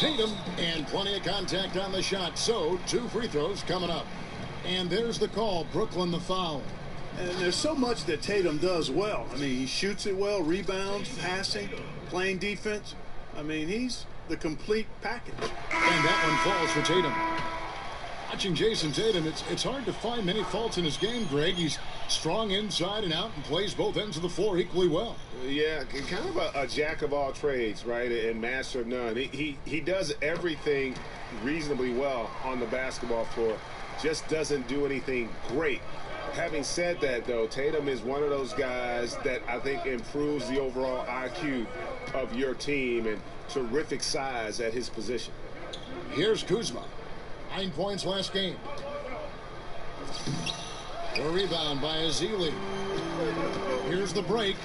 Tatum, and plenty of contact on the shot. So 2 free throws coming up. And there's the call. Brooklyn the foul. And there's so much that Tatum does well. I mean, he shoots it well, rebounds, passing, playing defense. I mean, he's the complete package. And that one falls for Tatum. Watching Jason Tatum, it's hard to find many faults in his game, Greg. He's strong inside and out and plays both ends of the floor equally well. Yeah, kind of a jack of all trades, right, and master of none. He does everything reasonably well on the basketball floor, just doesn't do anything great. Having said that, though, Tatum is one of those guys that I think improves the overall IQ of your team, and terrific size at his position. Here's Kuzma. 9 points last game. The rebound by Azili. Here's the break.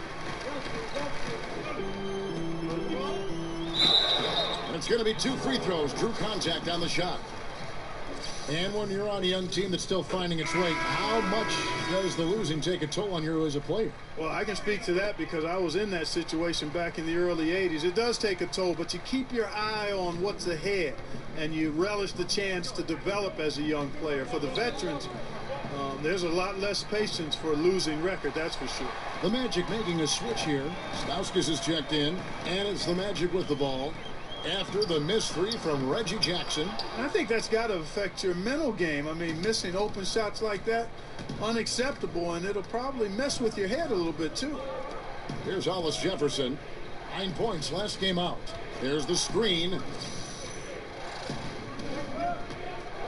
And it's going to be 2 free throws. Drew contact on the shot. And when you're on a young team that's still finding its way, how much does the losing take a toll on you as a player? Well, I can speak to that because I was in that situation back in the early 80s. It does take a toll, but you keep your eye on what's ahead, and you relish the chance to develop as a young player. For the veterans, there's a lot less patience for a losing record, that's for sure. The Magic making a switch here. Stauskas is checked in, and it's the Magic with the ball after the missed 3 from Reggie Jackson. I think that's got to affect your mental game. I mean, missing open shots like that, unacceptable, and it'll probably mess with your head a little bit, too. Here's Hollis Jefferson. 9 points last game out. There's the screen.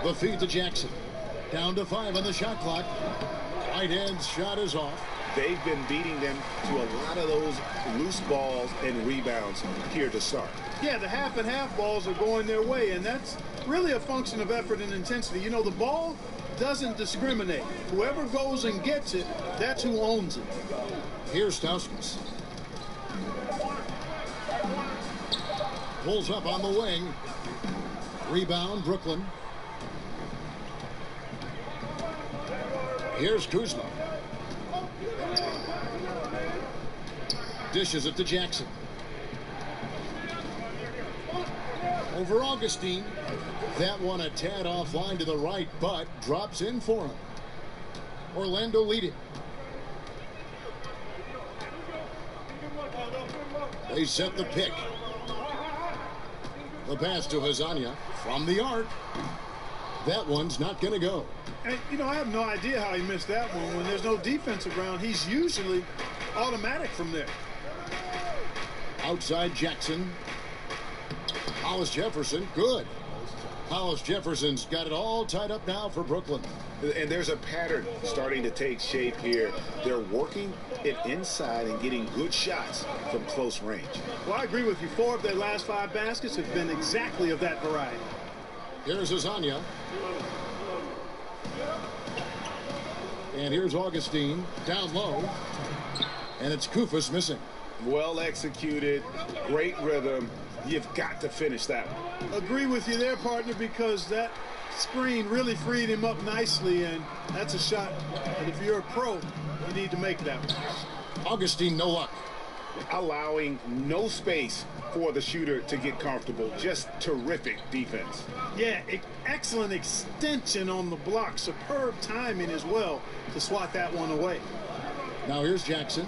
The feed to Jackson. Down to 5 on the shot clock. Right hand shot is off. They've been beating them to a lot of those loose balls and rebounds here to start. Yeah, the half and half balls are going their way, and that's really a function of effort and intensity. You know, the ball doesn't discriminate. Whoever goes and gets it, that's who owns it. Here's Stauskas. Pulls up on the wing. Rebound, Brooklyn. Here's Kuzma. Dishes it to Jackson. Over Augustine. That one a tad offline to the right, but drops in for him. Orlando leading. They set the pick. The pass to Hazania from the arc. That one's not going to go. And, you know, I have no idea how he missed that one. When there's no defense around, he's usually automatic from there. Outside Jackson. Hollis Jefferson, good. Hollis Jefferson's got it all tied up now for Brooklyn. And there's a pattern starting to take shape here. They're working it inside and getting good shots from close range. Well, I agree with you. 4 of their last 5 baskets have been exactly of that variety. Here's Azania. And here's Augustine down low. And it's Kufus missing. Well executed, great rhythm. You've got to finish that one. Agree with you there, partner, because that screen really freed him up nicely, and that's a shot that if you're a pro, you need to make that one. Augustine, no luck. Allowing no space for the shooter to get comfortable. Just terrific defense. Yeah, excellent extension on the block. Superb timing as well to swat that one away. Now here's Jackson.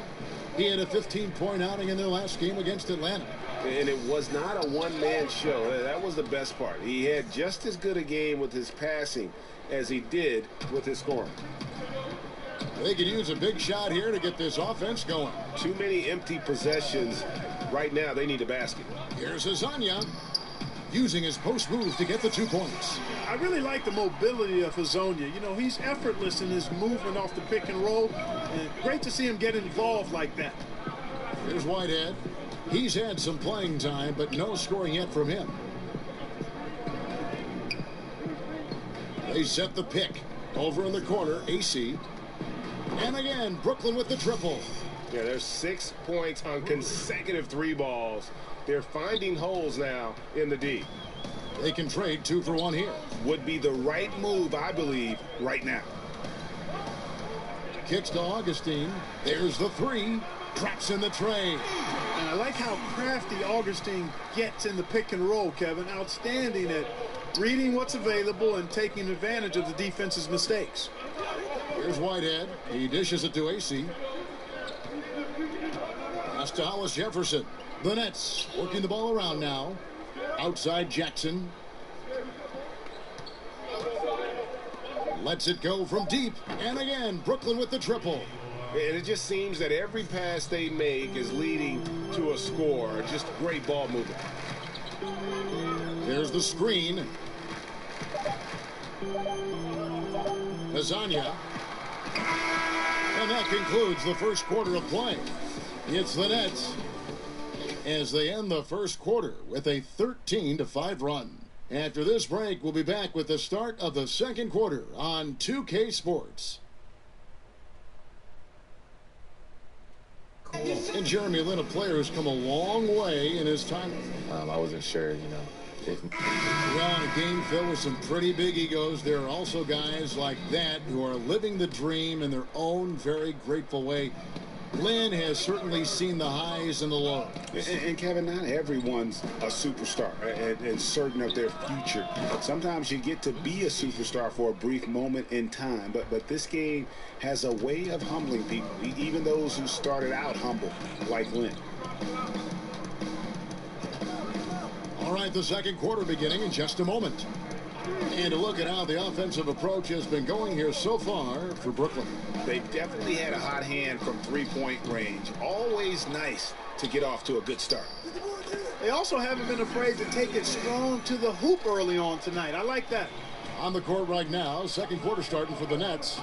He had a 15-point outing in their last game against Atlanta. And it was not a one-man show. That was the best part. He had just as good a game with his passing as he did with his scoring. They could use a big shot here to get this offense going. Too many empty possessions. Right now, they need a basket. Here's Hazania using his post move to get the 2 points. I really like the mobility of Hazonia. You know, he's effortless in his movement off the pick and roll. And great to see him get involved like that. Here's Whitehead. He's had some playing time, but no scoring yet from him. They set the pick. Over in the corner, AC. And again, Brooklyn with the triple. Yeah, there's 6 points on consecutive 3 balls. They're finding holes now in the D. They can trade 2 for 1 here. Would be the right move, I believe, right now. Kicks to Augustine. There's the 3. Traps in the tray. And I like how crafty Augustine gets in the pick and roll, Kevin. Outstanding at reading what's available and taking advantage of the defense's mistakes. Here's Whitehead. He dishes it to AC. Pass to Hollis Jefferson. The Nets working the ball around now. Outside Jackson. Lets it go from deep. And again, Brooklyn with the triple. And it just seems that every pass they make is leading to a score. Just great ball movement. There's the screen. Lasagna. And that concludes the first quarter of play. It's the Nets as they end the first quarter with a 13-5 run. After this break, we'll be back with the start of the second quarter on 2K Sports. And Jeremy Lin, a player who's come a long way in his time. I wasn't sure, you know. Well, in a game filled with some pretty big egos, there are also guys like that who are living the dream in their own very grateful way. Lynn has certainly seen the highs and the lows. And Kevin, not everyone's a superstar and certain of their future. Sometimes you get to be a superstar for a brief moment in time, but this game has a way of humbling people, even those who started out humble, like Lynn. All right, the second quarter beginning in just a moment. And to look at how the offensive approach has been going here so far for Brooklyn. They've definitely had a hot hand from three-point range. Always nice to get off to a good start. They also haven't been afraid to take it strong to the hoop early on tonight. I like that. On the court right now, second quarter starting for the Nets.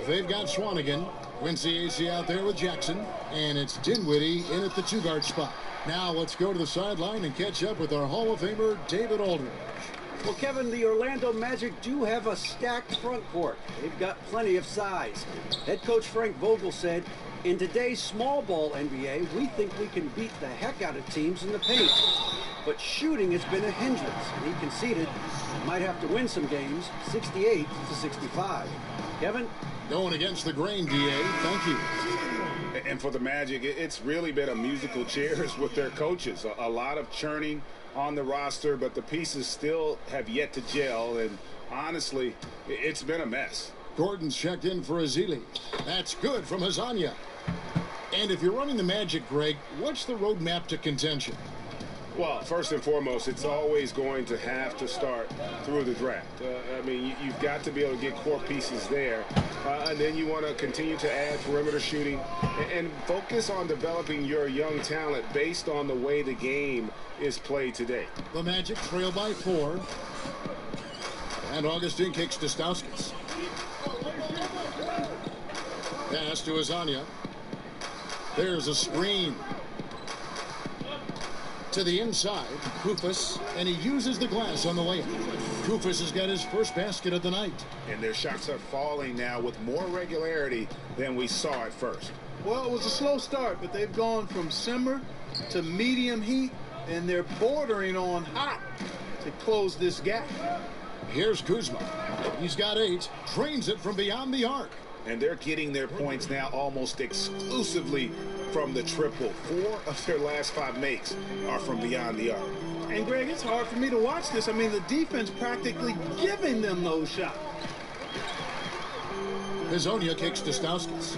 They've got Swanigan, Quincy AC out there with Jackson, and it's Dinwiddie in at the two-guard spot. Now let's go to the sideline and catch up with our Hall of Famer, David Aldridge. Well, Kevin, the Orlando Magic do have a stacked front court. They've got plenty of size. Head coach Frank Vogel said, in today's small ball NBA, we think we can beat the heck out of teams in the paint. But shooting has been a hindrance, and he conceded might have to win some games, 68-65. Kevin? Going against the grain, DA. Thank you. And for the Magic, it's really been a musical chairs with their coaches. A lot of churning on the roster, but the pieces still have yet to gel, and honestly, it's been a mess. Gordon's checked in for Azili. That's good from Lasagna. And if you're running the Magic, Greg, what's the roadmap to contention? Well, first and foremost, it's always going to have to start through the draft. I mean, you've got to be able to get core pieces there, and then you want to continue to add perimeter shooting and focus on developing your young talent based on the way the game is played today. The Magic trail by 4. And Augustine kicks to Stauskas. Pass to Lasagna. There's a screen. To the inside, Kufus, and he uses the glass on the layup. Kufus has got his first basket of the night. And their shots are falling now with more regularity than we saw at first. Well, it was a slow start, but they've gone from simmer to medium heat, and they're bordering on hot to close this gap. Here's Kuzma. He's got 8, trains it from beyond the arc. And they're getting their points now almost exclusively from the triple. 4 of their last 5 makes are from beyond the arc. And, Greg, it's hard for me to watch this. I mean, the defense practically giving them those shots. Hazonia kicks to Stauskas.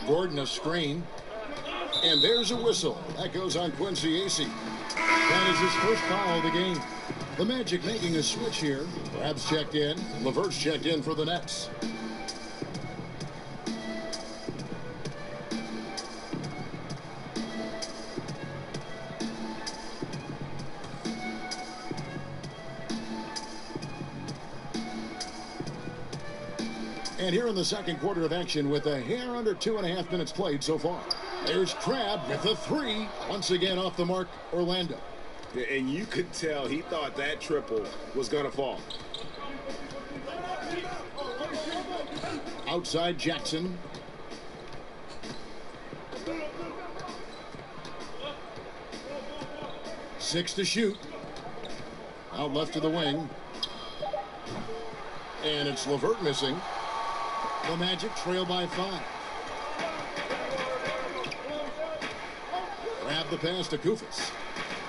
Gordon a screen. And there's a whistle. That goes on Quincy AC. That is his first foul of the game. The Magic making a switch here. Rabs checked in. LeVert's checked in for the Nets. And here in the second quarter of action with a hair under 2.5 minutes played so far. There's Crabbe with a 3. Once again off the mark, Orlando. And you could tell he thought that triple was going to fall. Outside Jackson. Six to shoot. Out left to the wing. And it's LeVert missing. The Magic trail by 5. the pass to Kufis.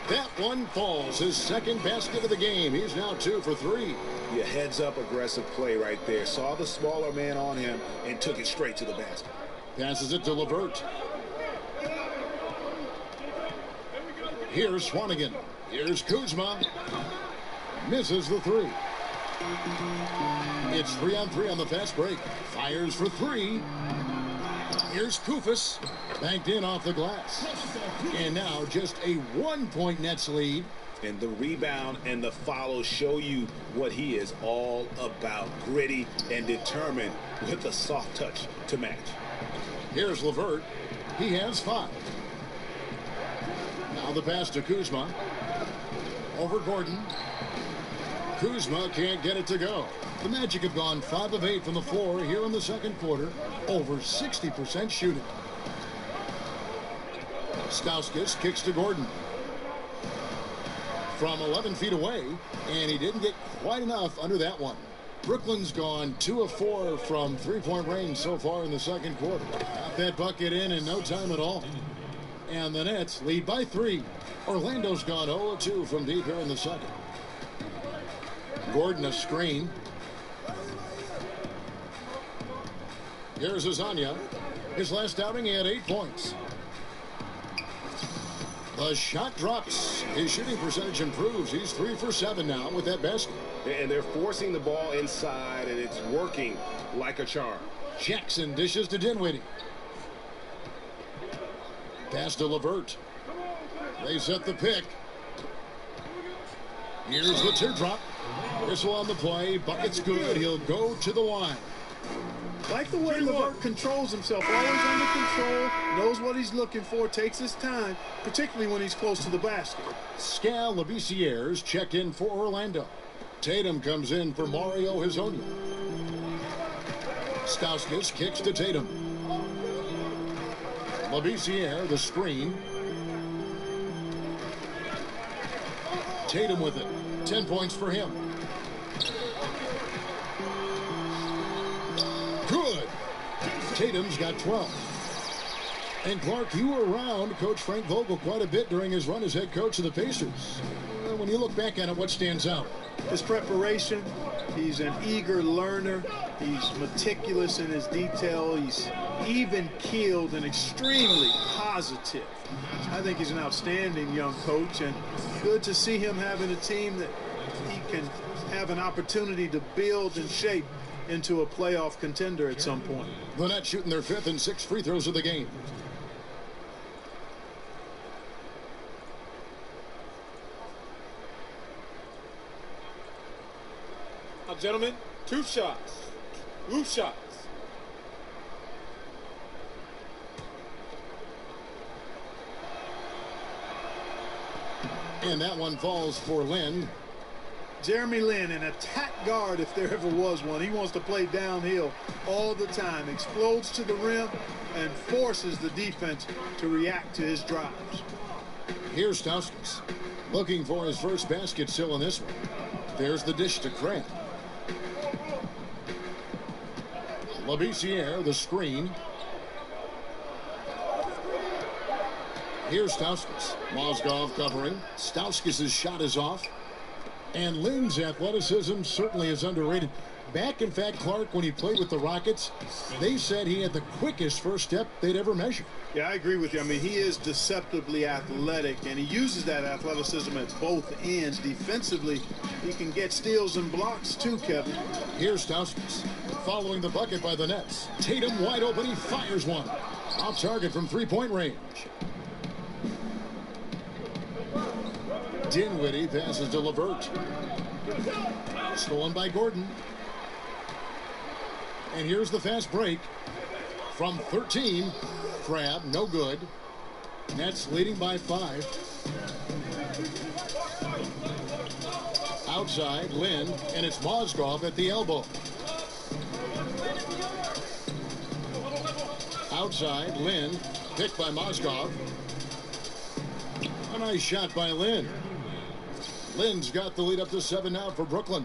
That one falls. His second basket of the game. He's now 2 for 3. Yeah, heads-up aggressive play right there. Saw the smaller man on him and took it straight to the basket. Passes it to Levert. Here's Swanigan. Here's Kuzma. Misses the 3. It's 3-on-3 on the fast break. Fires for 3. Here's Kufis. Banked in off the glass. And now just a 1-point Nets lead. And the rebound and the follow show you what he is all about. Gritty and determined with a soft touch to match. Here's Levert. He has 5. Now the pass to Kuzma. Over Gordon. Kuzma can't get it to go. The Magic have gone 5 of 8 from the floor here in the second quarter. Over 60% shooting. Stauskas kicks to Gordon. From 11 feet away, and he didn't get quite enough under that one. Brooklyn's gone 2 of 4 from three-point range so far in the second quarter. Got that bucket in no time at all. And the Nets lead by 3. Orlando's gone 0 of 2 from deep here in the second. Gordon a screen. Here's Azania. His last outing, he had 8 points. The shot drops. His shooting percentage improves. He's 3 for 7 now with that basket. And they're forcing the ball inside, and it's working like a charm. Jackson dishes to Dinwiddie. Pass to Levert. They set the pick. Here's the teardrop. Whistle on the play. Bucket's good. He'll go to the line. Like the way Levert controls himself, always under control, knows what he's looking for, takes his time, particularly when he's close to the basket. Scal Labissière's checked in for Orlando. Tatum comes in for Mario Hezonja. Stauskas kicks to Tatum. Labissière, the screen. Tatum with it. 10 points for him. Good. Tatum's got 12. And Clark, you were around Coach Frank Vogel quite a bit during his run as head coach of the Pacers. When you look back at it, what stands out? His preparation. He's an eager learner. He's meticulous in his detail. He's even-keeled and extremely positive. I think he's an outstanding young coach, and good to see him having a team that he can have an opportunity to build and shape into a playoff contender at some point. The Nets shooting their 5th and 6th free throws of the game. Now, gentlemen, 2 shots. 2 shots. And that one falls for Lin. Jeremy Lin, an attack guard if there ever was one. He wants to play downhill all the time, explodes to the rim, and forces the defense to react to his drives. Here's Stauskas, looking for his first basket still in this one. There's the dish to Craig. Labissière, the screen. Here's Stauskas. Mozgov covering. Stauskas' shot is off. And Lin's athleticism certainly is underrated. Back, in fact, Clark, when he played with the Rockets, they said he had the quickest first step they'd ever measured. Yeah, I agree with you. I mean, he is deceptively athletic, and he uses that athleticism at both ends. Defensively, he can get steals and blocks too, Kevin. Here's Stauskas following the bucket by the Nets. Tatum wide open. He fires one. Off target from three-point range. Dinwiddie passes to Levert. Stolen by Gordon. And here's the fast break. From 13, Crab, no good. Nets leading by 5. Outside, Lin, and it's Mozgov at the elbow. Outside, Lin, picked by Mozgov. A nice shot by Lin. Lin's got the lead up to 7 now for Brooklyn.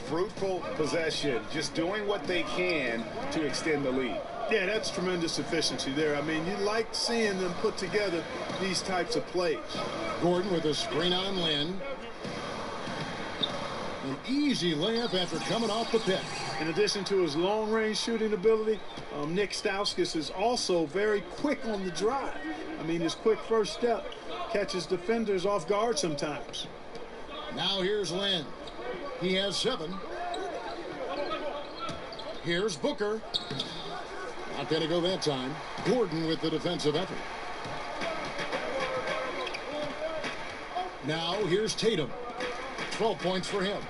Fruitful possession, just doing what they can to extend the lead. Yeah, that's tremendous efficiency there. I mean, you like seeing them put together these types of plays. Gordon with a screen on Lynn. An easy layup after coming off the pick. In addition to his long-range shooting ability, Nick Stauskas is also very quick on the drive. I mean, his quick first step catches defenders off guard sometimes. Now here's Lynn. He has 7. Here's Booker. Not going to go that time. Gordon with the defensive effort. Now here's Tatum. 12 points for him.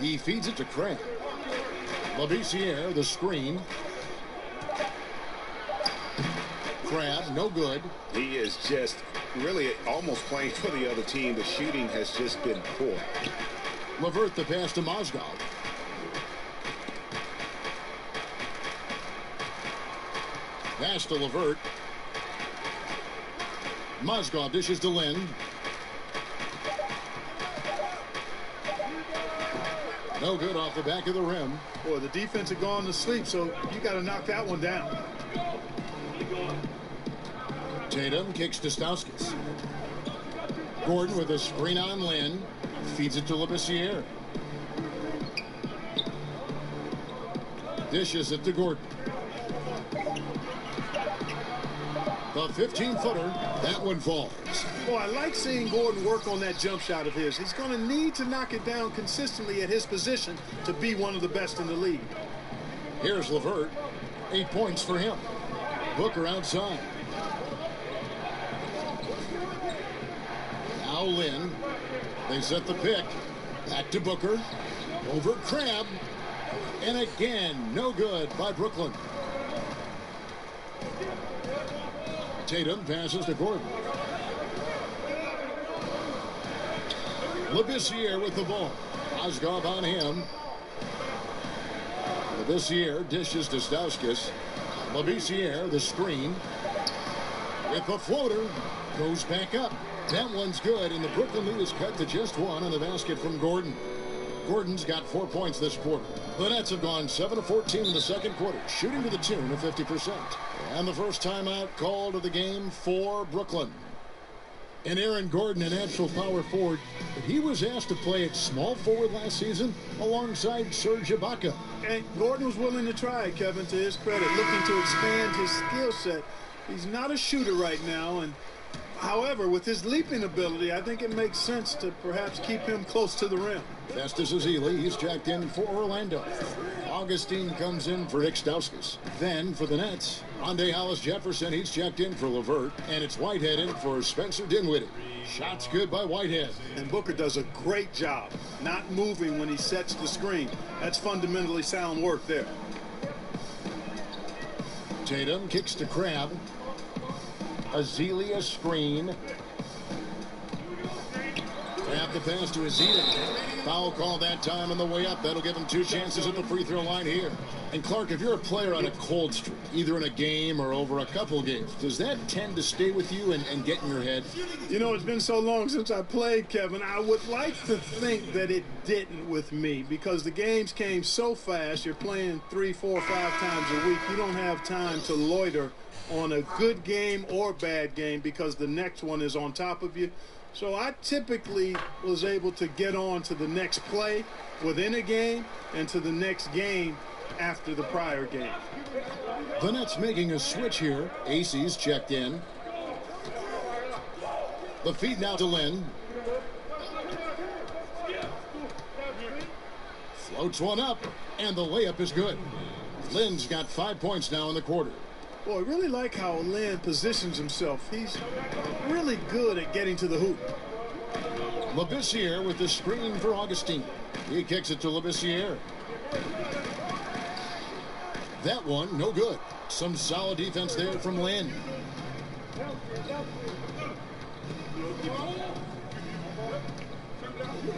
He feeds it to Craig. Labissiere, the screen. Crab, no good. He is just really almost playing for the other team. The shooting has just been poor. LeVert the pass to Mozgov. Pass to LeVert. Mozgov dishes to Lynn. No good off the back of the rim. Boy, the defense had gone to sleep, so you got to knock that one down. Tatum kicks to Stauskas. Gordon with a screen on Lynn. Feeds it to Labissiere. Dishes it to Gordon. The 15-footer, that one falls. Boy, I like seeing Gordon work on that jump shot of his. He's going to need to knock it down consistently at his position to be one of the best in the league. Here's LeVert. 8 points for him. Booker outside. Now Lynn. They set the pick. Back to Booker. Over Crab. And again, no good by Brooklyn. Tatum passes to Gordon. Labissiere with the ball. Mozgov on him. Labissiere dishes to Stauskas. Labissiere, the screen. With the floater. Goes back up. That one's good, and the Brooklyn lead is cut to just 1 on the basket from Gordon. Gordon's got 4 points this quarter. The Nets have gone 7 of 14 in the second quarter, shooting to the tune of 50%. And the first timeout called of the game for Brooklyn. And Aaron Gordon, a natural power forward, but he was asked to play at small forward last season alongside Serge Ibaka. And Gordon was willing to try it, Kevin, to his credit, looking to expand his skill set. He's not a shooter right now, and however, with his leaping ability, I think it makes sense to perhaps keep him close to the rim. Festus Ezeli, he's checked in for Orlando. Augustine comes in for Nick Stauskas. Then for the Nets, Rondae Hollis-Jefferson, he's checked in for LeVert. And it's Whitehead in for Spencer Dinwiddie. Shots good by Whitehead. And Booker does a great job not moving when he sets the screen. That's fundamentally sound work there. Tatum kicks to Crab. Ezeli a screen. Crab the pass to Ezeli. Foul call that time on the way up. That'll give him 2 chances at the free throw line here. And Clark, if you're a player on a cold streak, either in a game or over a couple games, does that tend to stay with you and get in your head? You know, it's been so long since I played, Kevin. I would like to think that it didn't with me because the games came so fast. You're playing 3, 4, 5 times a week. You don't have time to loiter on a good game or bad game because the next one is on top of you. So I typically was able to get on to the next play within a game and to the next game after the prior game. The Nets making a switch here. AC's checked in. The feed now to Lynn. Floats one up, and the layup is good. Lynn's got 5 points now in the quarter. Boy, I really like how Lynn positions himself. He's really good at getting to the hoop. Labissiere with the screen for Augustine. He kicks it to Labissiere. That one, no good. Some solid defense there from Lynn.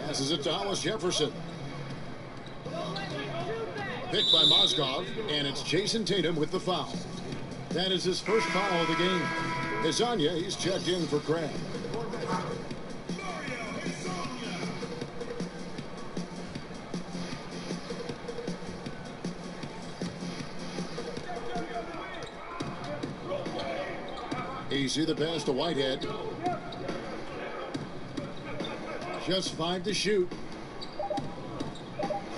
Passes it to Hollis-Jefferson. Picked by Mozgov, and it's Jason Tatum with the foul. That is his first foul of the game. Hezonja, he's checked in for Crab. Easy the pass to Whitehead. Just 5 to shoot.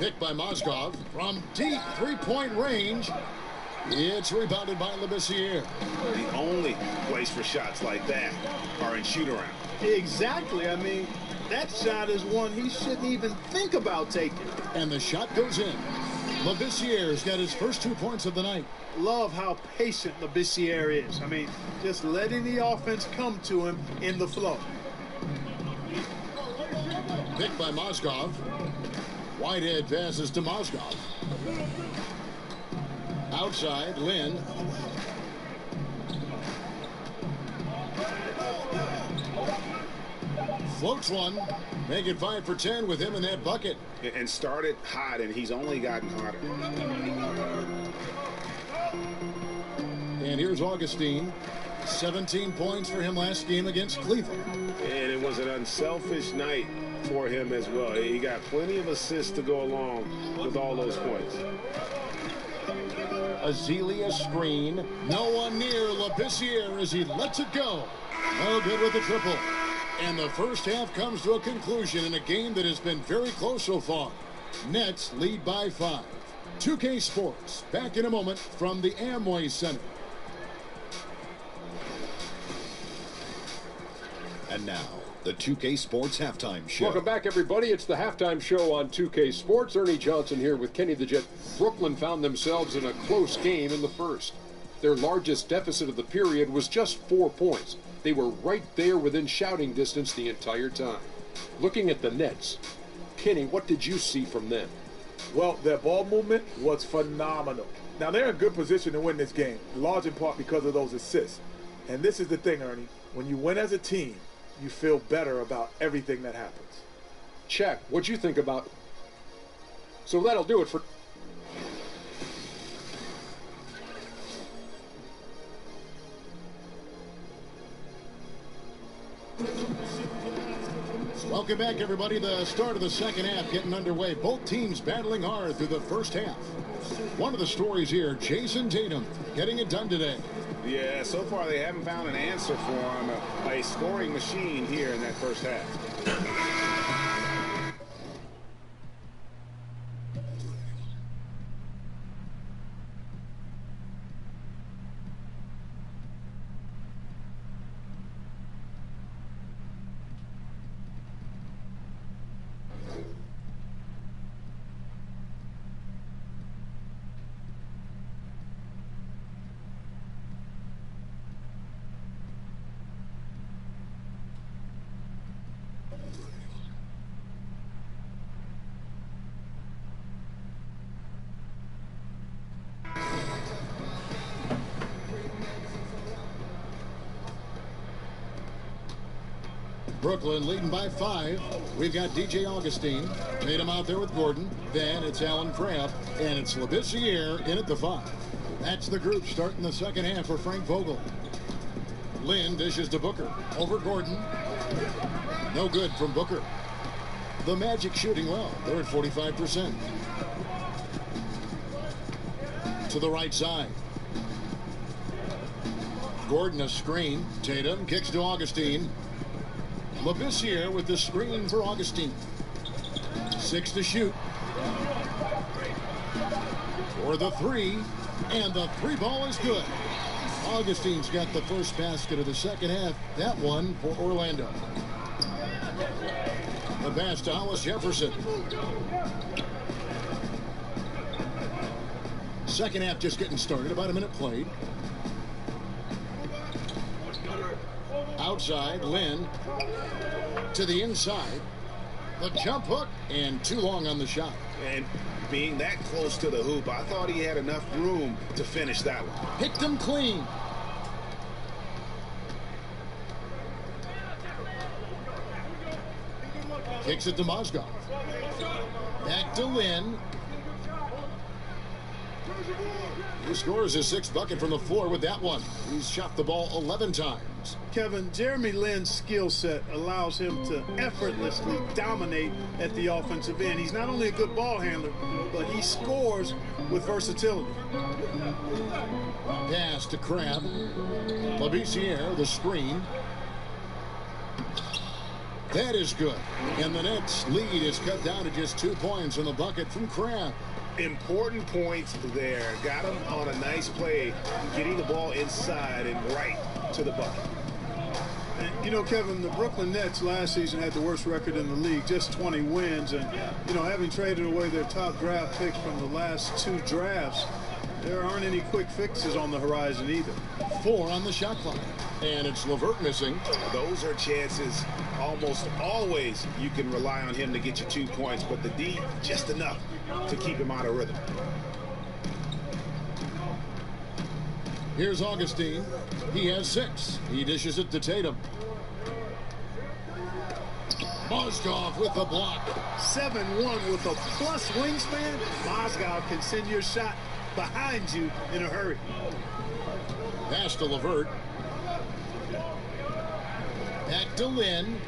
Picked by Mozgov from deep three-point range. It's rebounded by Labissiere. The only place for shots like that are in shoot-around. Exactly. I mean, that shot is one he shouldn't even think about taking. And the shot goes in. Labissiere's got his first 2 points of the night. Love how patient Labissiere is. I mean, just letting the offense come to him in the flow. Picked by Mozgov. Whitehead passes to Mozgov. Outside, Lynn. Floats one. Make it 5 for 10 with him in that bucket. And started hot, and he's only gotten hotter. And here's Augustine. 17 points for him last game against Cleveland. And it was an unselfish night for him as well. He got plenty of assists to go along with all those points. Azealia screen. No one near Labissiere as he lets it go. No good with the triple. And the first half comes to a conclusion in a game that has been very close so far. Nets lead by 5. 2K Sports, back in a moment from the Amway Center. And now, the 2K Sports Halftime Show. Welcome back, everybody. It's the Halftime Show on 2K Sports. Ernie Johnson here with Kenny the Jet. Brooklyn found themselves in a close game in the first. Their largest deficit of the period was just 4 points. They were right there within shouting distance the entire time. Looking at the Nets, Kenny, what did you see from them? Well, their ball movement was phenomenal. Now, they're in good position to win this game, large in part because of those assists. And this is the thing, Ernie. When you win as a team, you feel better about everything that happens. Check. What'd you think about? So that'll do it for... Welcome back, everybody. The start of the second half getting underway. Both teams battling hard through the first half. One of the stories here, Jason Tatum getting it done today. Yeah, so far they haven't found an answer for him. A scoring machine here in that first half. Brooklyn leading by 5. We've got DJ Augustine. Made him out there with Gordon. Then it's Allen Crabbe. And it's Labissiere in at the 5. That's the group starting the second half for Frank Vogel. Lynn dishes to Booker. Over Gordon. No good from Booker. The Magic shooting well. They're at 45%. To the right side. Gordon a screen. Tatum kicks to Augustine. Labissiere with the screen for Augustine. 6 to shoot. For the 3. And the 3 ball is good. Augustine's got the first basket of the second half. That one for Orlando. The pass to Hollis Jefferson. Second half just getting started. About a minute played. Outside, Lynn to the inside. The jump hook and too long on the shot. And being that close to the hoop, I thought he had enough room to finish that one. Picked him clean. Kicks it to Mozgov. Back to Lynn. He scores his 6th bucket from the floor with that one. He's shot the ball 11 times. Kevin, Jeremy Lin's skill set allows him to effortlessly dominate at the offensive end. He's not only a good ball handler, but he scores with versatility. Pass to Crabbe. Labissiere, the screen. That is good. And the Nets' lead is cut down to just 2 points in the bucket from Crabbe. Important points there. Got him on a nice play, getting the ball inside and right to the bucket. And, you know, Kevin, the Brooklyn Nets last season had the worst record in the league, just 20 wins. And, you know, having traded away their top draft picks from the last 2 drafts, there aren't any quick fixes on the horizon either. 4 on the shot clock. And it's LeVert missing. Those are chances almost always you can rely on him to get you 2 points, but the D, just enough to keep him out of rhythm. Here's Augustine. He has 6. He dishes it to Tatum. Mozgov with the block. 7-1 with a plus wingspan. Mozgov can send your shot behind you in a hurry. Pass to LeVert. Back to Lin.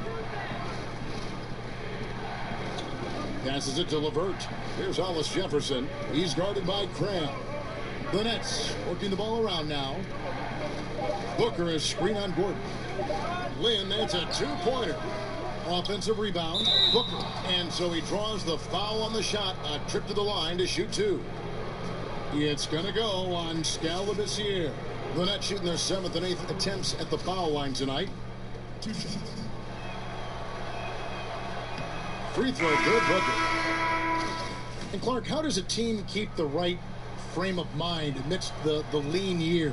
Passes it to LeVert. Here's Hollis Jefferson. He's guarded by Crabbe. The Nets working the ball around now. Booker is screen on Gordon. Lin, that's a 2-pointer. Offensive rebound. Booker. And so he draws the foul on the shot. A trip to the line to shoot 2. It's going to go on Skal Labissiere. The Nets shooting their 7th and 8th attempts at the foul line tonight. 2 shots. Free throw good, Booker. And Clark, how does a team keep the right frame of mind amidst the lean years?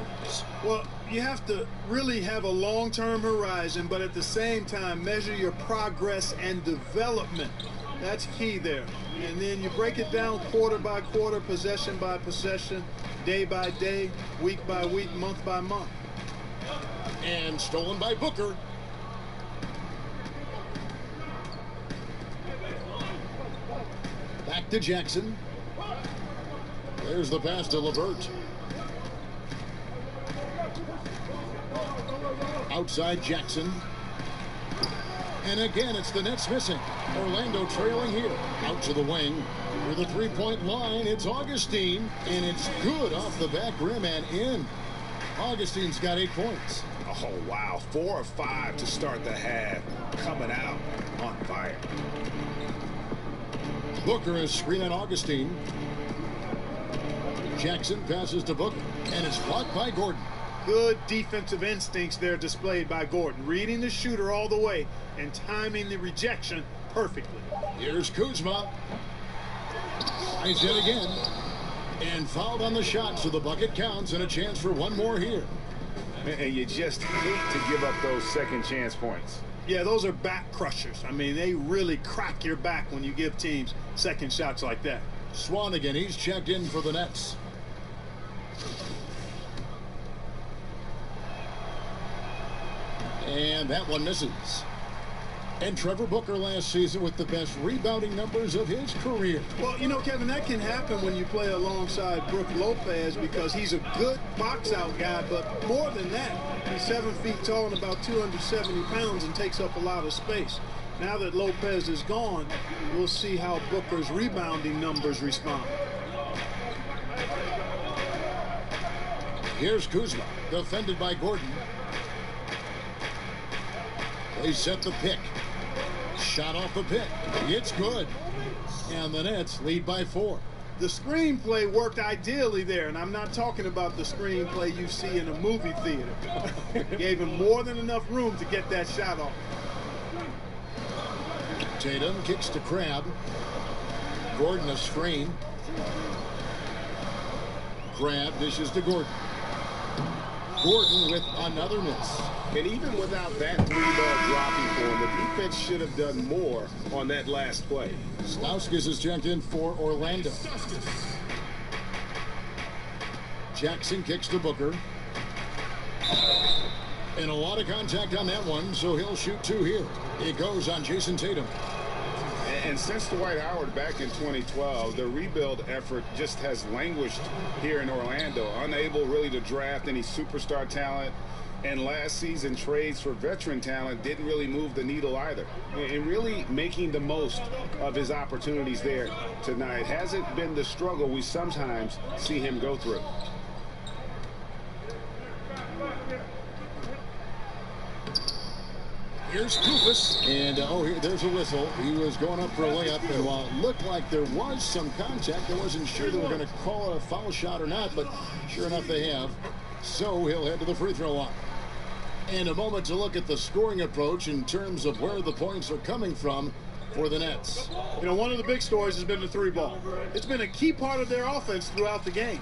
Well, you have to really have a long-term horizon, but at the same time measure your progress and development. That's key there. And then you break it down quarter by quarter, possession by possession, day by day, week by week, month by month. And stolen by Booker. Back to Jackson. There's the pass to LeVert. Outside Jackson. And again, it's the Nets missing. Orlando trailing here. Out to the wing. Near the 3-point line, it's Augustine. And it's good off the back rim and in. Augustine's got 8 points. Oh, wow. 4 or 5 to start the half. Coming out on fire. Booker is screening Augustine. Jackson passes to Booker. And it's blocked by Gordon. Good defensive instincts there displayed by Gordon. Reading the shooter all the way and timing the rejection perfectly. Here's Kuzma. Tries it again. And fouled on the shot, so the bucket counts and a chance for one more here. And you just hate to give up those second chance points. Yeah, those are back crushers. I mean, they really crack your back when you give teams second shots like that. Swanigan, he's checked in for the Nets. And that one misses. And Trevor Booker last season with the best rebounding numbers of his career. Well, you know, Kevin, that can happen when you play alongside Brook Lopez because he's a good box-out guy, but more than that, he's 7 feet tall and about 270 pounds and takes up a lot of space. Now that Lopez is gone, we'll see how Booker's rebounding numbers respond. Here's Kuzma, defended by Gordon. They set the pick. Shot off the pick. It's good. And the Nets lead by 4. The screenplay worked ideally there, and I'm not talking about the screenplay you see in a movie theater. Gave him more than enough room to get that shot off. Tatum kicks to Crabbe. Gordon a screen. Crabbe dishes to Gordon. Gordon with another miss. And even without that 3-ball dropping for him, the defense should have done more on that last play. Stauskas is checked in for Orlando. Jackson kicks to Booker. And a lot of contact on that one, so he'll shoot 2 here. It goes on Jason Tatum. And since Dwight Howard back in 2012, the rebuild effort just has languished here in Orlando, unable really to draft any superstar talent. And last season, trades for veteran talent didn't really move the needle either. And really making the most of his opportunities there tonight hasn't been the struggle we sometimes see him go through. Here's Kufis, and there's a whistle. He was going up for a layup, and while it looked like there was some contact, I wasn't sure they were going to call it a foul shot or not, but sure enough they have. So he'll head to the free throw line. And a moment to look at the scoring approach in terms of where the points are coming from for the Nets. You know, one of the big stories has been the three ball. It's been a key part of their offense throughout the game.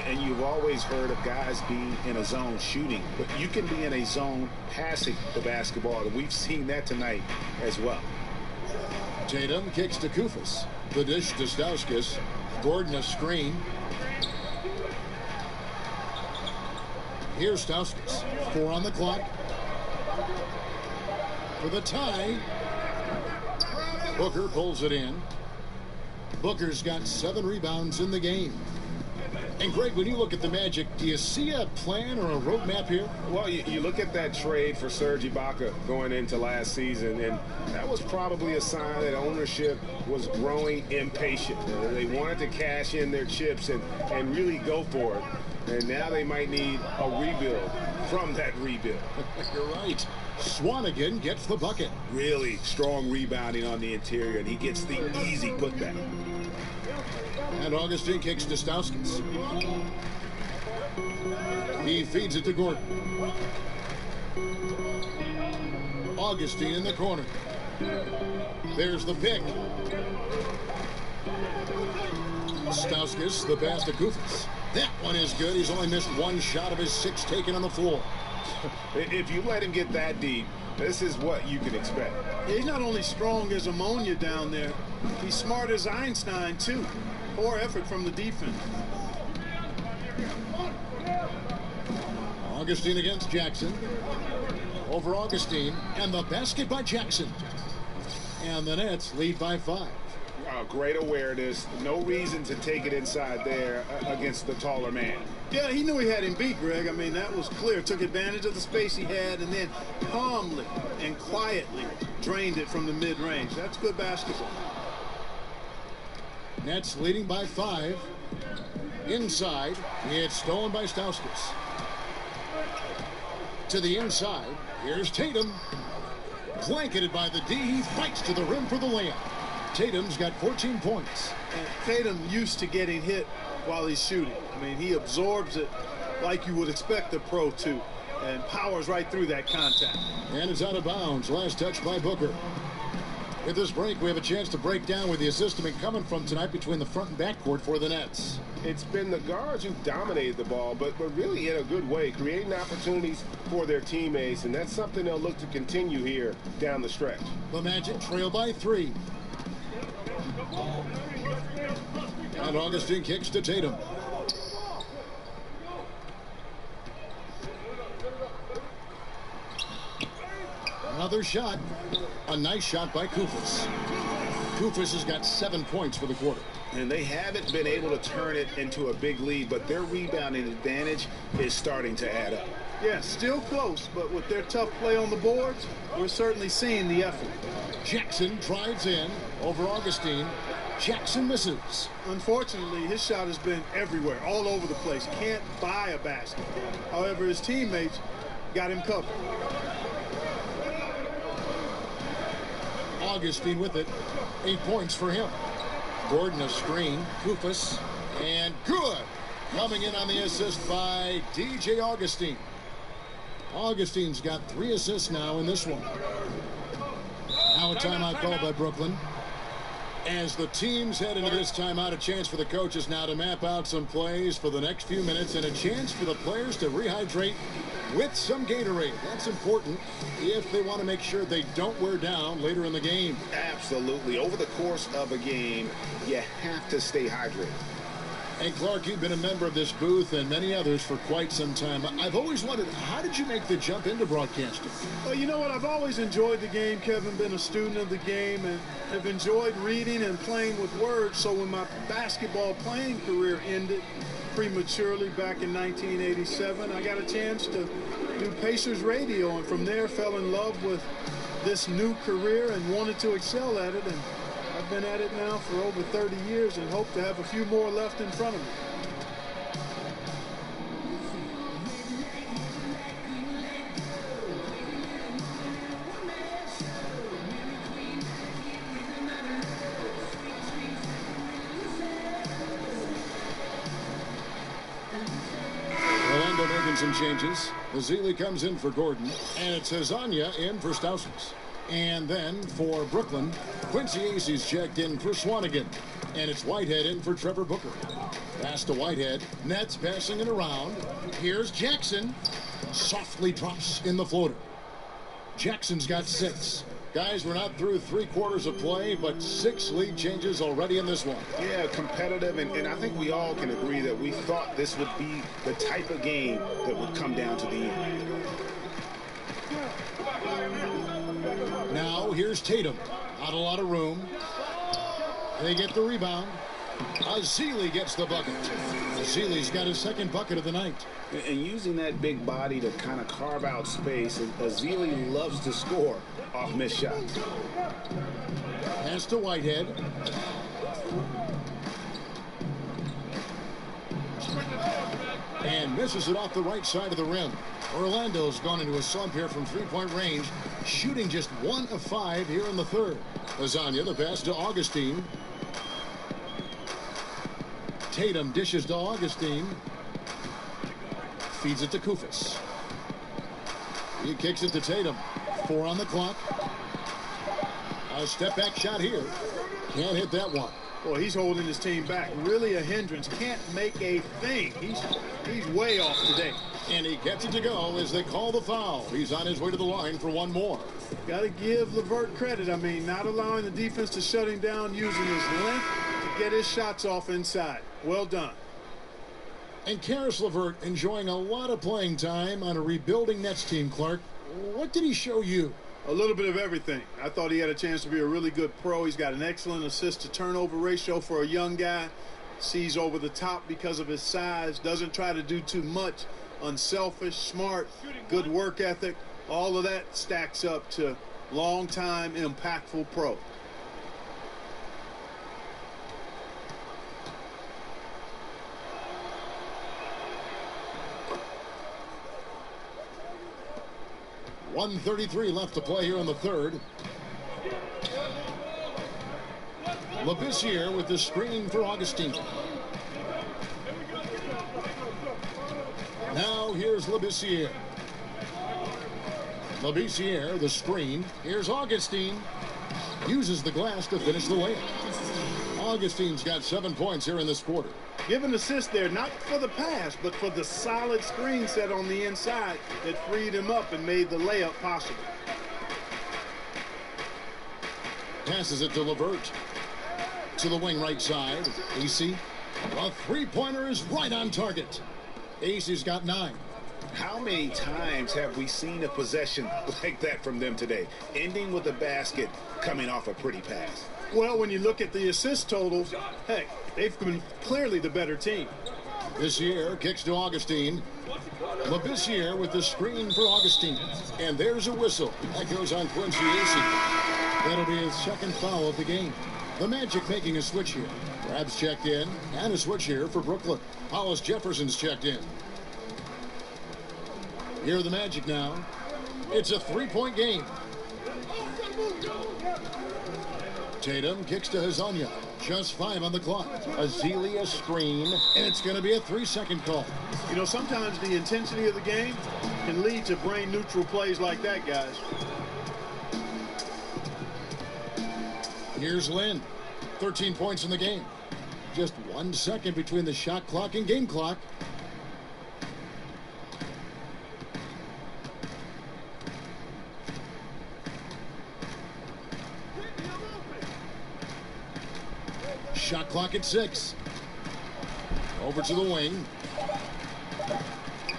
And you've always heard of guys being in a zone shooting, but you can be in a zone passing the basketball, and we've seen that tonight as well. Tatum kicks to Kufis. The dish to Stauskas. Gordon a screen. Here's Stauskas. 4 on the clock. For the tie. Booker pulls it in. Booker's got 7 rebounds in the game. And Greg, when you look at the Magic, do you see a plan or a roadmap here? Well, you look at that trade for Serge Ibaka going into last season, and that was probably a sign that ownership was growing impatient. They wanted to cash in their chips and really go for it. And now they might need a rebuild from that rebuild. You're right. Swanigan gets the bucket. Really strong rebounding on the interior, and he gets the easy putback. And Augustine kicks to Stauskas. He feeds it to Gordon. Augustine in the corner. There's the pick. Stauskas, the pass to Kufis. That one is good. He's only missed 1 shot of his 6 taken on the floor. If you let him get that deep, this is what you can expect. He's not only strong as ammonia down there, he's smart as Einstein, too. Poor effort from the defense. Augustine against Jackson. Over Augustine, and the basket by Jackson. And the Nets lead by 5. Great awareness. No reason to take it inside there against the taller man. Yeah, he knew he had him beat, Greg. I mean, that was clear. Took advantage of the space he had and then calmly and quietly drained it from the mid-range. That's good basketball. Nets leading by 5. Inside, it's stolen by Stauskas. To the inside, here's Tatum. Blanketed by the D, he fights to the rim for the layup. Tatum's got 14 points. And Tatum used to getting hit while he's shooting. I mean, he absorbs it like you would expect a pro to and powers right through that contact. And it's out of bounds. Last touch by Booker. With this break, we have a chance to break down where the assist has been coming from tonight between the front and backcourt for the Nets. It's been the guards who dominated the ball, but really in a good way, creating opportunities for their teammates, and that's something they'll look to continue here down the stretch. The Magic trail by 3. And Augustine kicks to Tatum. Another shot. A nice shot by Kufis. Kufis has got 7 points for the quarter. And they haven't been able to turn it into a big lead, but their rebounding advantage is starting to add up. Yeah, still close, but with their tough play on the boards, we're certainly seeing the effort. Jackson drives in over Augustine. Jackson misses. Unfortunately, his shot has been everywhere, all over the place. Can't buy a basket. However, his teammates got him covered. Augustine with it. 8 points for him. Gordon a screen. Kufis. And good. Coming in on the assist by DJ Augustine. Augustine's got 3 assists now in this one. Now a timeout called by Brooklyn. As the teams head into this timeout, a chance for the coaches now to map out some plays for the next few minutes and a chance for the players to rehydrate with some Gatorade. That's important if they want to make sure they don't wear down later in the game. Absolutely. Over the course of a game, you have to stay hydrated. Hey, Clark, you've been a member of this booth and many others for quite some time. I've always wondered, how did you make the jump into broadcasting? Well, you know what? I've always enjoyed the game, Kevin, been a student of the game, and have enjoyed reading and playing with words. So when my basketball playing career ended prematurely back in 1987, I got a chance to do Pacers radio, and from there fell in love with this new career and wanted to excel at it. And I've been at it now for over 30 years and hope to have a few more left in front of me. Orlando making some changes. Azili comes in for Gordon, and it's Hezonja in for Stauskas. And then for Brooklyn, Quincy Acey's checked in for Swanigan. And it's Whitehead in for Trevor Booker. Pass to Whitehead. Nets passing it around. Here's Jackson. Softly drops in the floater. Jackson's got 6. Guys, we're not through 3 quarters of play, but 6 lead changes already in this one. Yeah, competitive, and I think we all can agree that we thought this would be the type of game that would come down to the end. Now, here's Tatum. Not a lot of room. They get the rebound. Azili gets the bucket. Azili's got his 2nd bucket of the night. And using that big body to kind of carve out space, Azili loves to score off missed shots. Pass to Whitehead. And misses it off the right side of the rim. Orlando's gone into a slump here from 3-point range, shooting just 1 of 5 here in the 3rd. Hezonja, the pass to Augustine. Tatum dishes to Augustine. Feeds it to Koufos. He kicks it to Tatum. 4 on the clock. A step-back shot here. Can't hit that one. Boy, he's holding his team back. Really a hindrance. Can't make a thing. He's way off today. And he gets it to go as they call the foul. He's on his way to the line for one more. Got to give LeVert credit. I mean, not allowing the defense to shut him down, using his length to get his shots off inside. Well done. And Karis LeVert enjoying a lot of playing time on a rebuilding Nets team, Clark. What did he show you? A little bit of everything. I thought he had a chance to be a really good pro. He's got an excellent assist-to-turnover ratio for a young guy. Sees over the top because of his size. Doesn't try to do too much. Unselfish, smart, good work ethic. All of that stacks up to long-time, impactful pro. .133 left to play here in the 3rd. Labissiere with the screen for Augustine. Now here's Labissiere. Labissiere, the screen. Here's Augustine. Uses the glass to finish the layup. Augustine's got 7 points here in this quarter. Give an assist there, not for the pass, but for the solid screen set on the inside that freed him up and made the layup possible. Passes it to LeVert. To the wing right side. Acey. A 3-pointer is right on target. Acey's got 9. How many times have we seen a possession like that from them today? Ending with a basket, coming off a pretty pass. Well, when you look at the assist totals, heck, they've been clearly the better team. Labissiere kicks to Augustine. Labissiere with the screen for Augustine. And there's a whistle. That goes on Quincy Acey. That'll be his 2nd foul of the game. The Magic making a switch here. Crab's checked in, and a switch here for Brooklyn. Hollis Jefferson's checked in. Here are the Magic now. It's a 3-point game. Tatum kicks to Hezonja. Just 5 on the clock. Azili a screen, and it's going to be a 3-second call. You know, sometimes the intensity of the game can lead to brain-neutral plays like that, guys. Here's Lynn. 13 points in the game. Just 1 second between the shot clock and game clock. Shot clock at 6. Over to the wing.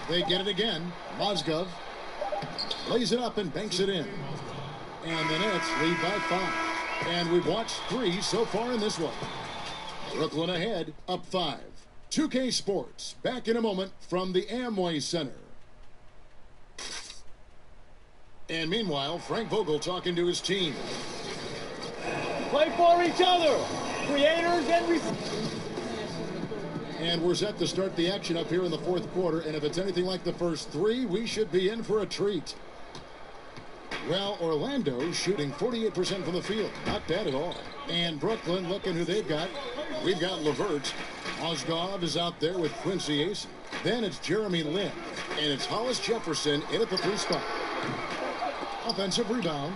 They get it again. Mozgov lays it up and banks it in. And the Nets lead by 5. And we've watched 3 so far in this one. Brooklyn ahead, up 5. 2K Sports, back in a moment from the Amway Center. And meanwhile, Frank Vogel talking to his team. Play for each other. Creators and receivers. And we're set to start the action up here in the fourth quarter. And if it's anything like the first 3, we should be in for a treat. Well, Orlando shooting 48% from the field. Not bad at all. And Brooklyn, looking who they've got. We've got Levert. Mozgov is out there with Quincy Ace. Then it's Jeremy Lin. And it's Hollis Jefferson in at the 3 spot. Offensive rebound.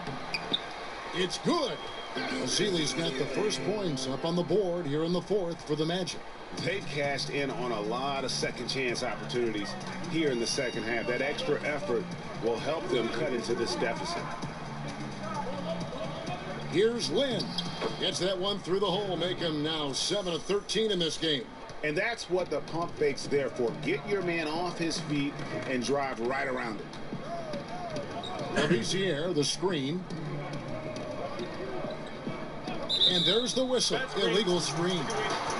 It's good. Vasili's got the first points up on the board here in the fourth for the Magic. They've cashed in on a lot of second chance opportunities here in the second half. That extra effort will help them cut into this deficit. Here's Lin. Gets that one through the hole, make him now 7 of 13 in this game. And that's what the pump fake's there for. Get your man off his feet and drive right around him. Labissiere, the screen. And there's the whistle. Illegal screen.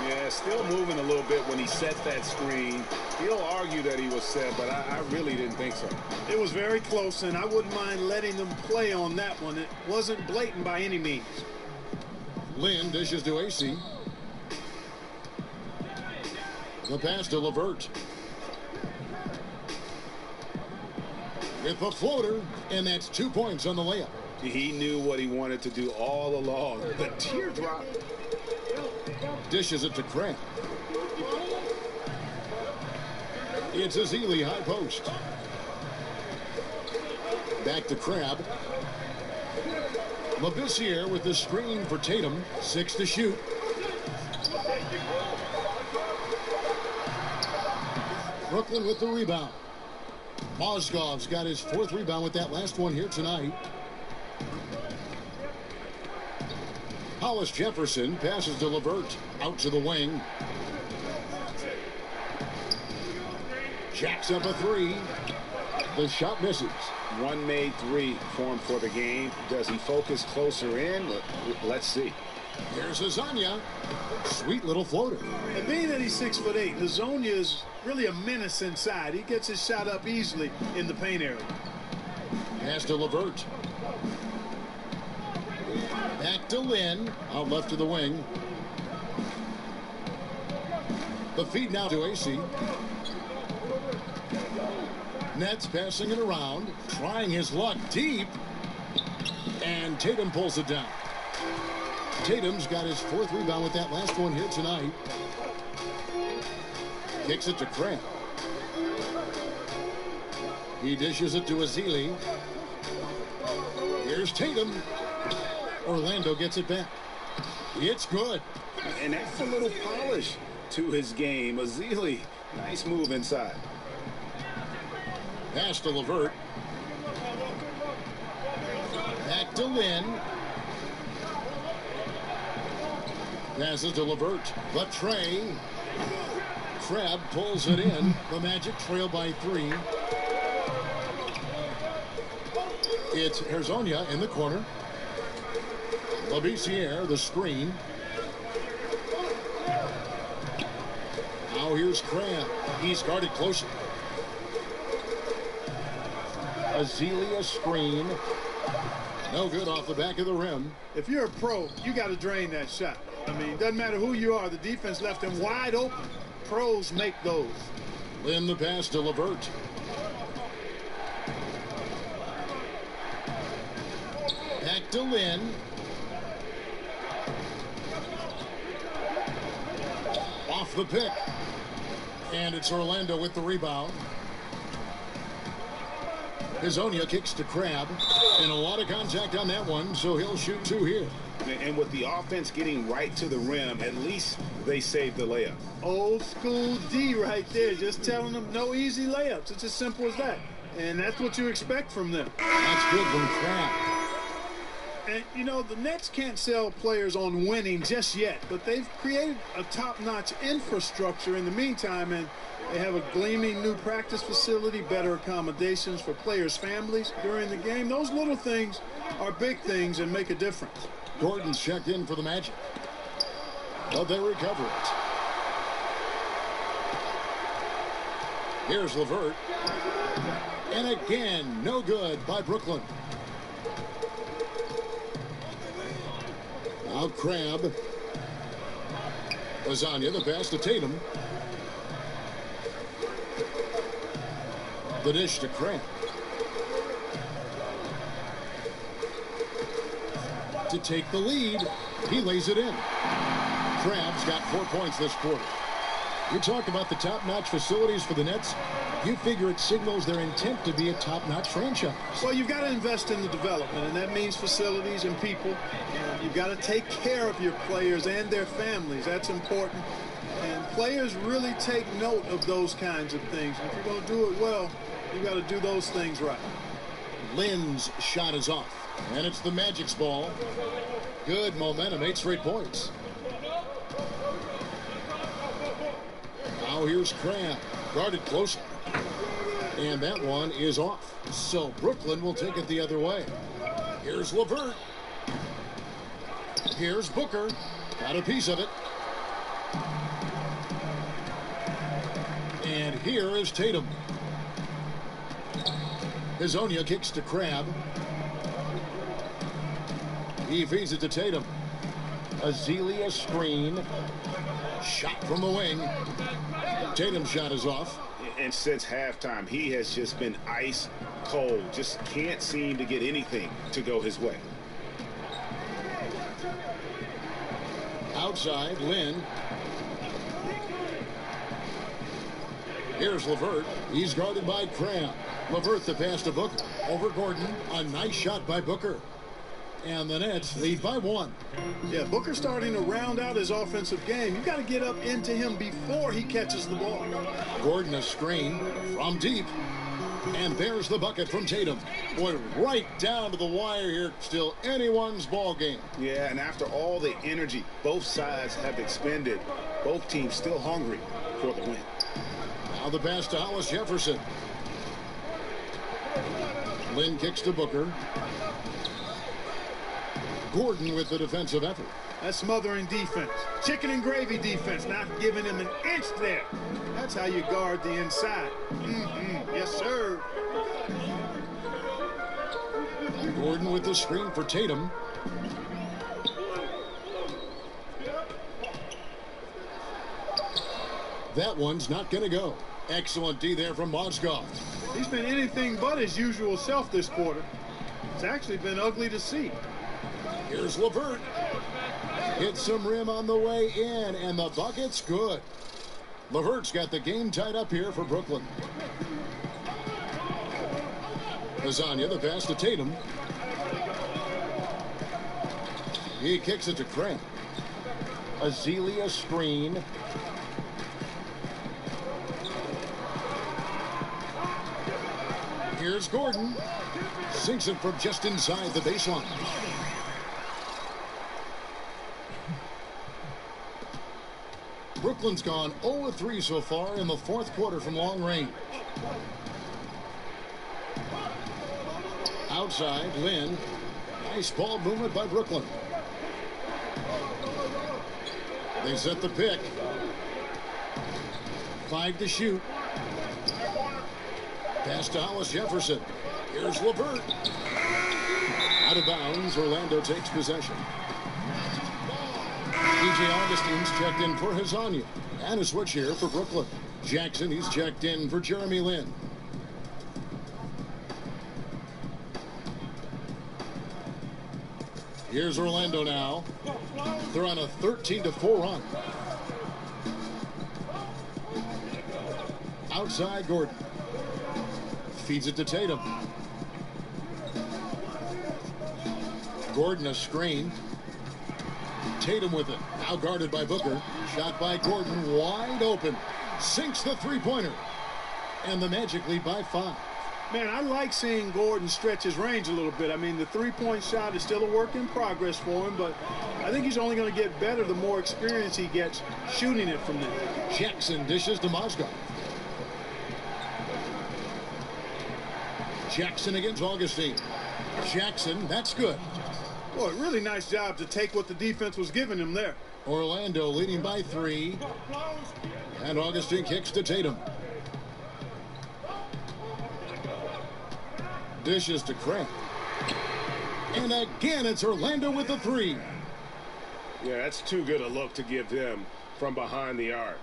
Yeah, still moving a little bit when he set that screen. He'll argue that he was set, but I really didn't think so. It was very close, and I wouldn't mind letting them play on that one. It wasn't blatant by any means. Lin dishes to AC. The pass to Levert. With the floater, and that's 2 points on the layup. He knew what he wanted to do all along. The teardrop. Dishes it to Crab. It's a Zealy high post. Back to Crab. Labissiere with the screen for Tatum. 6 to shoot. Brooklyn with the rebound. Mozgov's got his 4th rebound with that last one here tonight. Hollis Jefferson passes to Levert. Out to the wing. Jacks up a 3. The shot misses. One made 3 for him for the game. Does he focus closer in? Let's see. Here's Hazonia. Sweet little floater. And being that he's 6'8", Hazonia is really a menace inside. He gets his shot up easily in the paint area. Pass to Levert. Back to Lin. Out left to the wing. The feed now to AC. Nets passing it around. Trying his luck deep. And Tatum pulls it down. Tatum's got his 4th rebound with that last one here tonight. Kicks it to Crab. He dishes it to Azili. Here's Tatum. Orlando gets it back. It's good. And that's a little polish to his game. Azili, nice move inside. Pass to Levert. Back to Lin. Passes to Levert. But Trey. Crab pulls it in. The Magic trail by 3. It's Hazonia in the corner. Labissiere, the screen. Now here's Crab. He's guarded closely. Azealia screen. No good off the back of the rim. If you're a pro, you got to drain that shot. I mean, it doesn't matter who you are. The defense left him wide open. Pros make those. Lin the pass to Levert. Back to Lin. Off the pick. And it's Orlando with the rebound. Hazonia kicks to Crab. And a lot of contact on that one, so he'll shoot 2 here. And with the offense getting right to the rim, at least they saved the layup. Old school D right there, just telling them no easy layups. It's as simple as that. And that's what you expect from them. That's good from Crab. And, you know, the Nets can't sell players on winning just yet, but they've created a top-notch infrastructure in the meantime, and they have a gleaming new practice facility, better accommodations for players' families during the game. Those little things are big things and make a difference. Gordon's checked in for the Magic. But they recover it. Here's LeVert. And again, no good by Brooklyn. Now Crabbe. Lasagna, the pass to Tatum. The dish to Crabbe. To take the lead, he lays it in. Crabbe's got 4 points this quarter. You talk about the top-notch facilities for the Nets. You figure it signals their intent to be a top-notch franchise. Well, you've got to invest in the development, and that means facilities and people. You've got to take care of your players and their families. That's important. And players really take note of those kinds of things. And if you're going to do it well, you've got to do those things right. Lynn's shot is off, and it's the Magic's ball. Good momentum, 8 straight points. Now here's Crabbe, guarded closely. And that one is off. So Brooklyn will take it the other way. Here's LeVert. Here's Booker. Got a piece of it. And here is Tatum. Hezonja kicks to Crabbe. He feeds it to Tatum. Azealia screen. Shot from the wing. Tatum's shot is off. And since halftime, he has just been ice cold. Just can't seem to get anything to go his way. Outside, Lynn. Here's LeVert. He's guarded by Crabbe. LeVert the pass to Booker. Over Gordon. A nice shot by Booker. And the Nets lead by 1. Yeah, Booker's starting to round out his offensive game. You've got to get up into him before he catches the ball. Gordon a screen from deep. And there's the bucket from Tatum. Boy, right down to the wire here. Still anyone's ball game. Yeah, and after all the energy both sides have expended, both teams still hungry for the win. Now the pass to Hollis Jefferson. Lynn kicks to Booker. Gordon with the defensive effort. That's smothering defense. Chicken and gravy defense, not giving him an inch there. That's how you guard the inside. Yes, sir. Gordon with the screen for Tatum. That one's not going to go. Excellent D there from Mozgov. He's been anything but his usual self this quarter. It's actually been ugly to see. Here's LeVert. Hits some rim on the way in, and the bucket's good. LeVert's got the game tied up here for Brooklyn. Lasagna, the pass to Tatum. He kicks it to Crabbe. Azealia screen. Here's Gordon. Sinks it from just inside the baseline. Brooklyn's gone 0-3 so far in the 4th quarter from long range. Outside, Lynn. Nice ball movement by Brooklyn. They set the pick. 5 to shoot. Pass to Hollis Jefferson. Here's LeVert. Out of bounds, Orlando takes possession. DJ Augustine's checked in for Hezonja. And a switch here for Brooklyn. Jackson, he's checked in for Jeremy Lin. Here's Orlando now. They're on a 13-4 run. Outside Gordon. Feeds it to Tatum. Gordon a screen. Tatum with it. Now guarded by Booker. Shot by Gordon. Wide open. Sinks the three-pointer. And the Magic lead by 5. Man, I like seeing Gordon stretch his range a little bit. I mean, the three-point shot is still a work in progress for him, but I think he's only going to get better the more experience he gets shooting it from there. Jackson dishes to Mozgov. Jackson against Augustine. Jackson, that's good. Boy, really nice job to take what the defense was giving him there. Orlando leading by 3. And Augustine kicks to Tatum. Dishes to Craig. And again, it's Orlando with the 3. Yeah, that's too good a look to give them from behind the arc.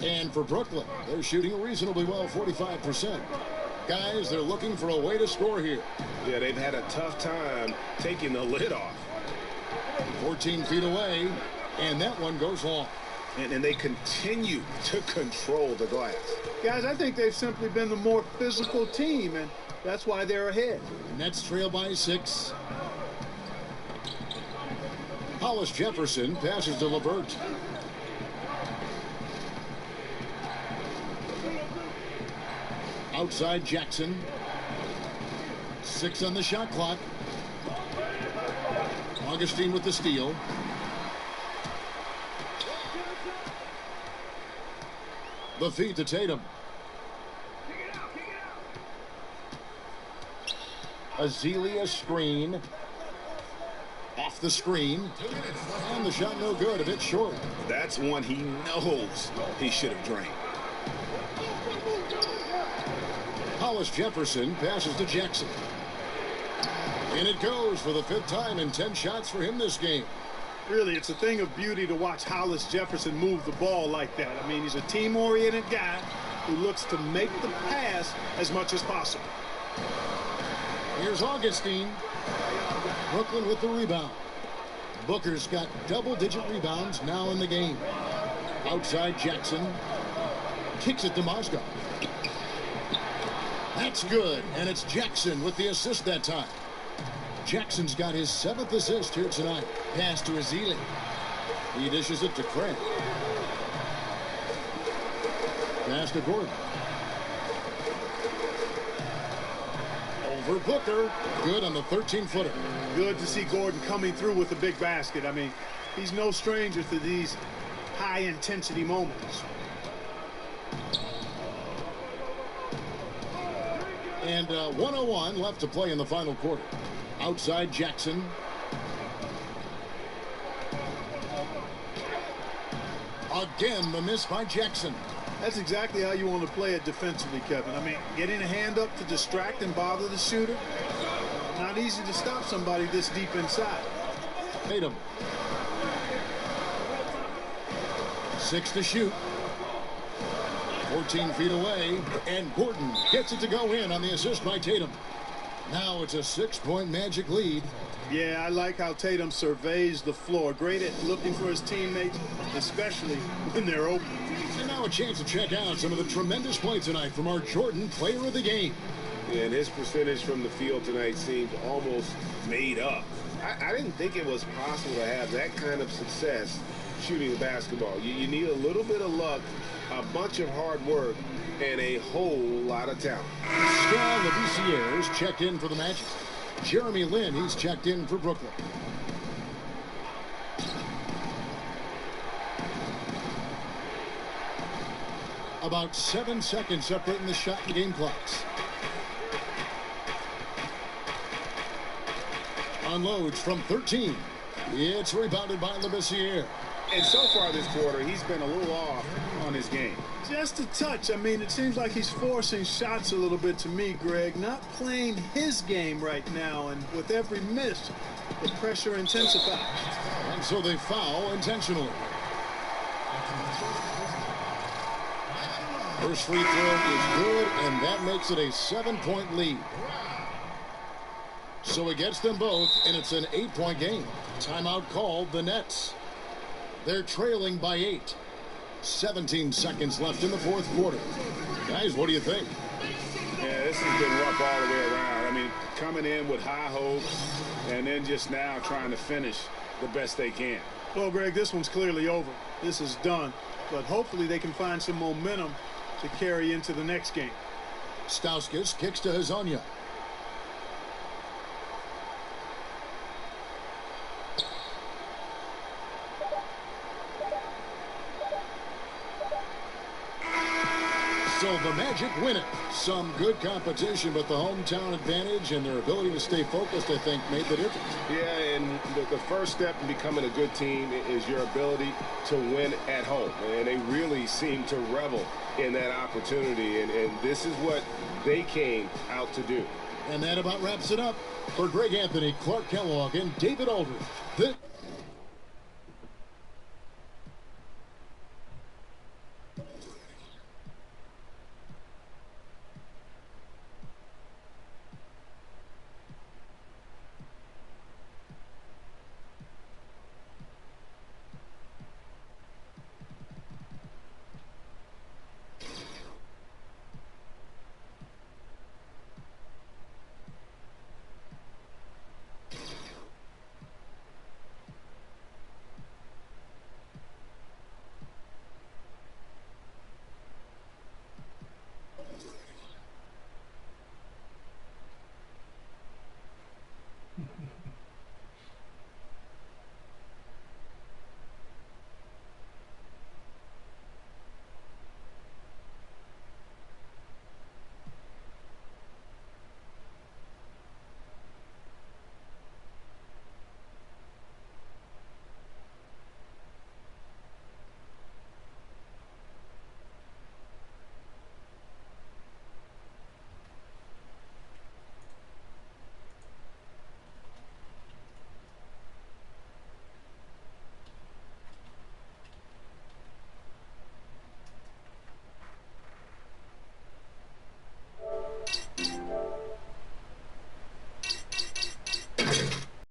And for Brooklyn, they're shooting reasonably well, 45%. Guys, they're looking for a way to score here. Yeah, they've had a tough time taking the lid off. 14 feet away, and that one goes long. And they continue to control the glass. Guys, I think they've simply been the more physical team, and that's why they're ahead. Nets trail by 6. Hollis Jefferson passes to LeVert. Outside Jackson. 6 on the shot clock. Augustine with the steal. The feed to Tatum. Azealia screen. Off the screen. And the shot no good, a bit short. That's one he knows he should have drained. Hollis Jefferson passes to Jackson. And it goes for the 5th time in 10 shots for him this game. Really, it's a thing of beauty to watch Hollis Jefferson move the ball like that. I mean, he's a team-oriented guy who looks to make the pass as much as possible. Here's Augustine. Brooklyn with the rebound. Booker's got double-digit rebounds now in the game. Outside Jackson. Kicks it to Mozgov. That's good, and it's Jackson with the assist that time. Jackson's got his 7th assist here tonight. Pass to Azealia. He dishes it to Craig. Pass to Gordon. Over Booker. Good on the 13-footer. Good to see Gordon coming through with a big basket. I mean, he's no stranger to these high-intensity moments. And 1:01 left to play in the final quarter. Outside Jackson. Again, the miss by Jackson. That's exactly how you want to play it defensively, Kevin. I mean, getting a hand up to distract and bother the shooter. Not easy to stop somebody this deep inside. Tatum. 6 to shoot. 14 feet away, and Gordon gets it to go in on the assist by Tatum. Now it's a 6-point Magic lead. Yeah, I like how Tatum surveys the floor. Great at looking for his teammates, especially when they're open. And now a chance to check out some of the tremendous play tonight from our Jordan Player of the Game. And his percentage from the field tonight seemed almost made up. I didn't think it was possible to have that kind of success shooting the basketball. You need a little bit of luck, a bunch of hard work, and a whole lot of talent. Scal Lavissier's checked in for the Magic. Jeremy Lin, he's checked in for Brooklyn. About 7 seconds separating the shot and game clocks. Unloads from 13. It's rebounded by Labissiere. And so far this quarter, he's been a little off on his game. Just a touch. I mean, it seems like he's forcing shots a little bit to me, Greg. Not playing his game right now, and with every miss, the pressure intensifies. And so they foul intentionally. First free throw is good, and that makes it a 7-point lead. So it gets them both, and it's an 8-point game. Timeout called the Nets. They're trailing by 8. 17 seconds left in the fourth quarter. Guys, what do you think? Yeah, this has been rough all the way around. I mean, coming in with high hopes and then just now trying to finish the best they can. Well, Greg, this one's clearly over. This is done. But hopefully they can find some momentum to carry into the next game. Stauskas kicks to Hazonia. So the Magic win it. Some good competition, but the hometown advantage and their ability to stay focused, I think, made the difference. Yeah, and the first step in becoming a good team is your ability to win at home. And they really seem to revel in that opportunity, and this is what they came out to do. And that about wraps it up. For Greg Anthony, Clark Kellogg, and David Aldridge, this